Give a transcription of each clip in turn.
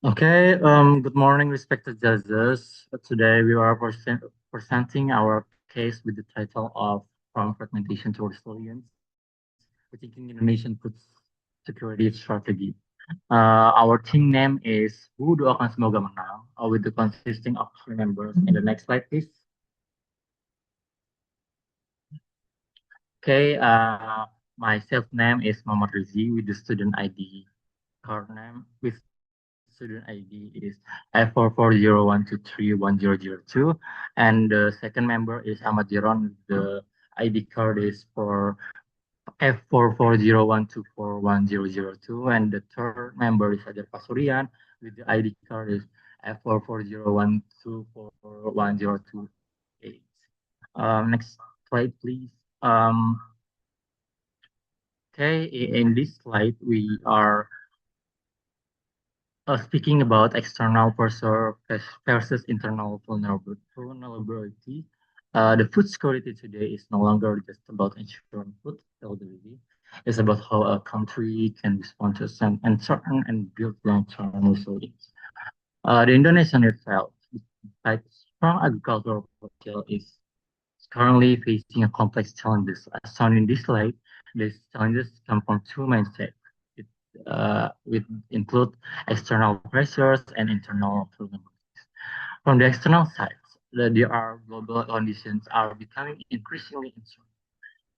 Good morning, respected judges. Today we are presenting our case with the title of From Fragmentation to Resilience, Rethinking Indonesian Food Security Strategy. Our team name is Bu Doakan Semoga Menang, with the consisting of three members. In the next slide, please. Okay, myself name is Muhammad Rizi with the student ID card name with student ID is F4401231002, and the second member is Ahmad Jiron. The ID card is for F4401241002, and the third member is Ajar Pasurian with the ID card is F4401241028. Next slide, please. Um, okay, in this slide we are speaking about external pressure versus internal vulnerability, the food security today is no longer just about ensuring food availability. It's about how a country can respond to some uncertain and build long-term resilience. The Indonesian itself, despite strong agricultural potential, is currently facing a complex challenges. As shown in this slide, these challenges come from two mindsets. It with include external pressures and internal vulnerabilities. From the external side, there are global conditions are becoming increasingly uncertain.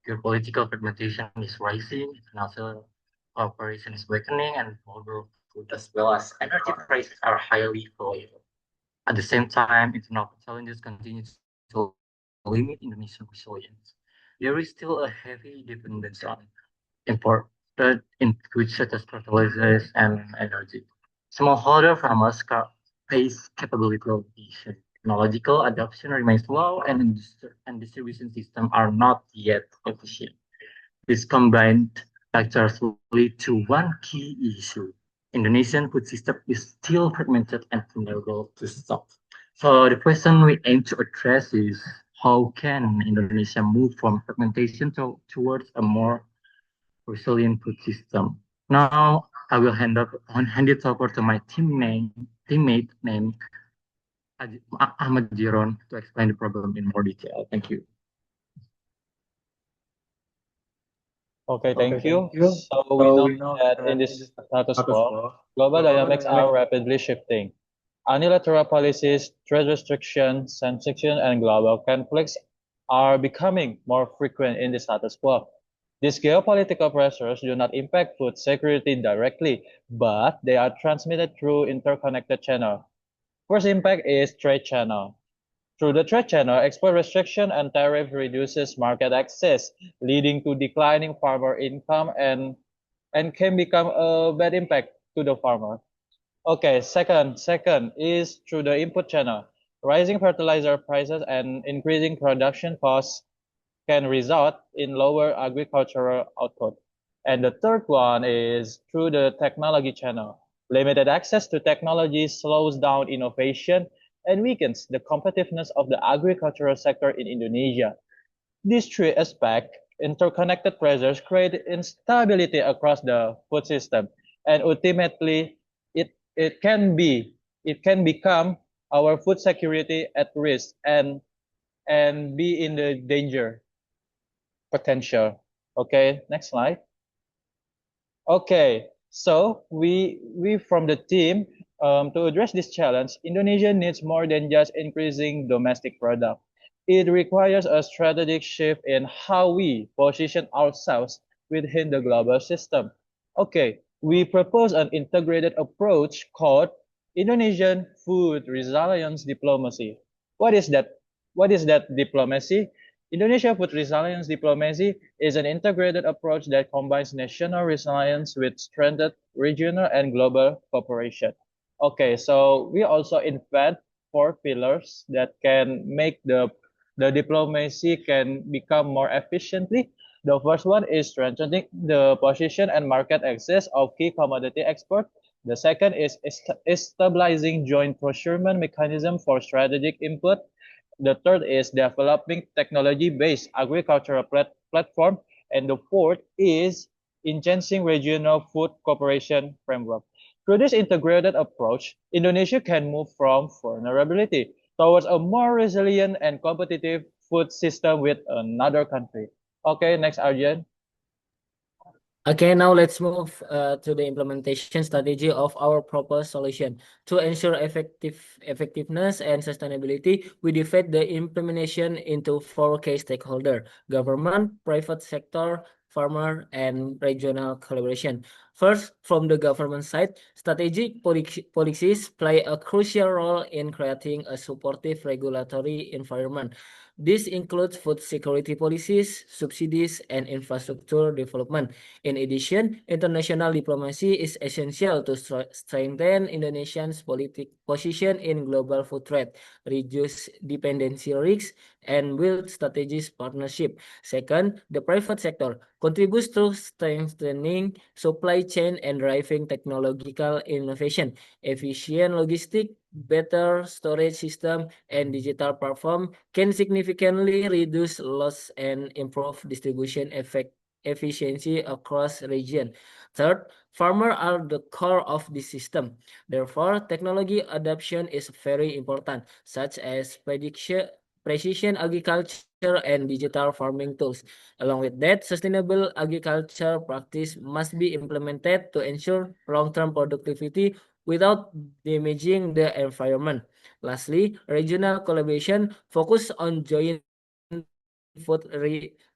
Geopolitical fragmentation is rising, international cooperation is weakening, and global food as well as energy prices are highly volatile. At the same time, internal challenges continue to limit Indonesian resilience. There is still a heavy dependence on imported inputs such as fertilizers and energy. Smallholder farmers face capability limitation. Technological adoption remains low, and distribution systems are not yet efficient. This combined factors lead to one key issue. Indonesian food system is still fragmented and vulnerable to stock. So the question we aim to address is how can Indonesia move from fragmentation towards a more resilient food system? Now I will hand it over to my teammate named Ahmad Jiron to explain the problem in more detail. Thank you. Okay, Okay, thank thank you. you. So we So know we know that in that in this this status status quo, quo, global global dynamics dynamics are rapidly shifting. Unilateral policies, trade restrictions, sanctions, and global conflicts are becoming more frequent in the status quo. These geopolitical pressures do not impact food security directly, but they are transmitted through interconnected channels. First impact is trade channel. Through the trade channel, export restriction and tariff reduces market access, leading to declining farmer income and can become a bad impact to the farmer. Okay, second is through the input channel. Rising fertilizer prices and increasing production costs can result in lower agricultural output. And the third one is through the technology channel. Limited access to technology slows down innovation and weakens the competitiveness of the agricultural sector in Indonesia. These three aspects, interconnected pressures, create instability across the food system, and ultimately, it can become our food security at risk and be in the danger potential. Okay, next slide. Okay, so we from the team to address this challenge, Indonesia needs more than just increasing domestic product. It requires a strategic shift in how we position ourselves within the global system. Okay, we propose an integrated approach called Indonesian Food Resilience Diplomacy. What is that? What is that diplomacy? Indonesia Food Resilience Diplomacy is an integrated approach that combines national resilience with strengthened regional and global cooperation. Okay, so we also invent four pillars that can make the diplomacy can become more efficiently. The first one is strengthening the position and market access of key commodity export. The second is stabilizing joint procurement mechanism for strategic input. The third is developing technology-based agricultural platform. And the fourth is enhancing regional food cooperation framework. Through this integrated approach, Indonesia can move from vulnerability towards a more resilient and competitive food system with another country. Okay, next, Arjen. Okay, now let's move to the implementation strategy of our proposed solution. To ensure effectiveness and sustainability, we divide the implementation into four key stakeholders: government, private sector, farmer, and regional collaboration. First, from the government side, strategic policies play a crucial role in creating a supportive regulatory environment. This includes food security policies, subsidies, and infrastructure development. In addition, international diplomacy is essential to strengthen Indonesia's political position in global food trade, reduce dependency risks, and build strategic partnership. Second, the private sector contributes to strengthening supply chain and driving technological innovation. Efficient logistics, better storage system, and digital platform can significantly reduce loss and improve distribution efficiency across region. Third, farmers are the core of the system. Therefore, technology adoption is very important, such as precision agriculture and digital farming tools. Along with that, sustainable agriculture practice must be implemented to ensure long-term productivity without damaging the environment. Lastly, regional collaboration focus on joint food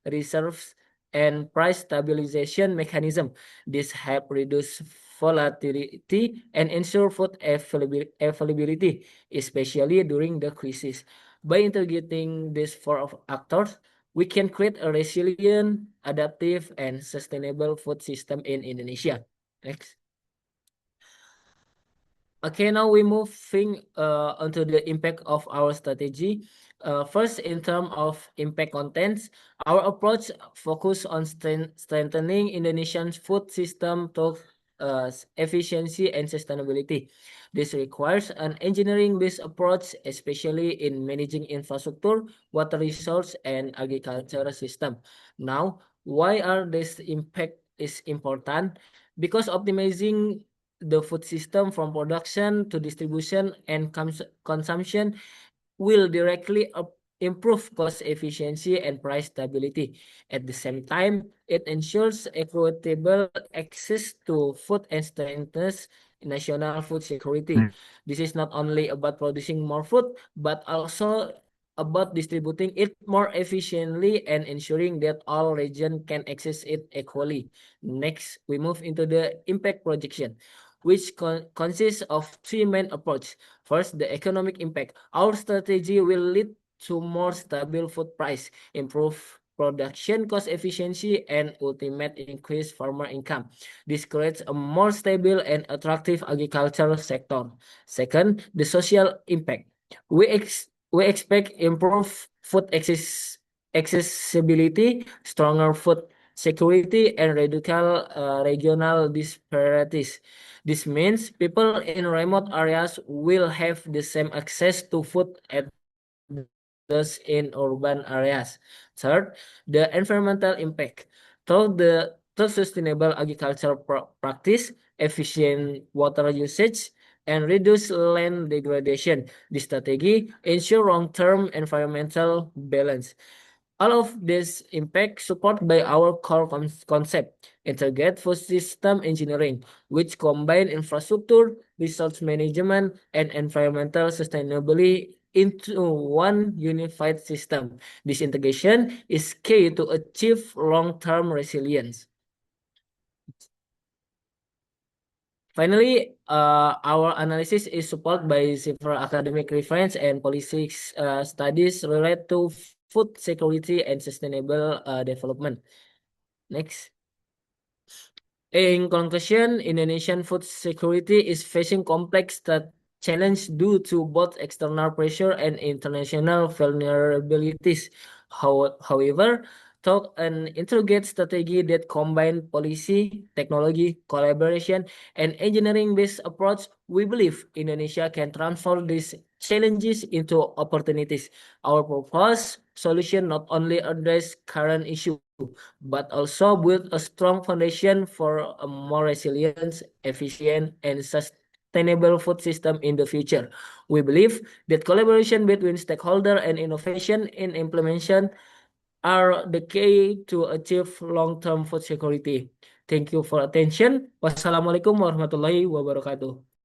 reserves and price stabilization mechanism. This help reduce volatility and ensure food availability, especially during the crisis. By integrating these four actors, we can create a resilient, adaptive, and sustainable food system in Indonesia. Next. Okay, now we moving onto the impact of our strategy. First, in terms of impact contents, our approach focus on strengthening Indonesian food system to efficiency and sustainability. This requires an engineering-based approach, especially in managing infrastructure, water resource, and agriculture system. Now, why are this impact is important? Because optimizing the food system from production to distribution and consumption will directly improve cost efficiency and price stability. At the same time, it ensures equitable access to food and strengthens national food security. This is not only about producing more food, but also about distributing it more efficiently and ensuring that all regions can access it equally. Next, we move into the impact projection, which consists of three main approaches. First, the economic impact. Our strategy will lead to more stable food price, improve production cost efficiency, and ultimate increase farmer income. This creates a more stable and attractive agricultural sector. Second, the social impact. We expect improved food accessibility, stronger food security, and regional disparities. This means people in remote areas will have the same access to food as those in urban areas. Third, the environmental impact. Through sustainable agriculture practice, efficient water usage, and reduce land degradation, this strategy ensure long-term environmental balance. All of this impact supported by our core concept, integrated food system engineering, which combine infrastructure, resource management, and environmental sustainability into one unified system. This integration is key to achieve long-term resilience. Finally, our analysis is supported by several academic reference and policy studies related to food security and sustainable development. Next. In conclusion, Indonesian food security is facing complex challenge due to both external pressure and international vulnerabilities. However, through an integrated strategy that combine policy, technology, collaboration, and engineering-based approach, we believe Indonesia can transform these challenges into opportunities. Our proposed solution not only address current issue, but also build a strong foundation for a more resilient, efficient, and sustainable food system in the future. We believe that collaboration between stakeholder and innovation in implementation are the key to achieve long-term food security. Thank you for attention. Wassalamualaikum warahmatullahi wabarakatuh.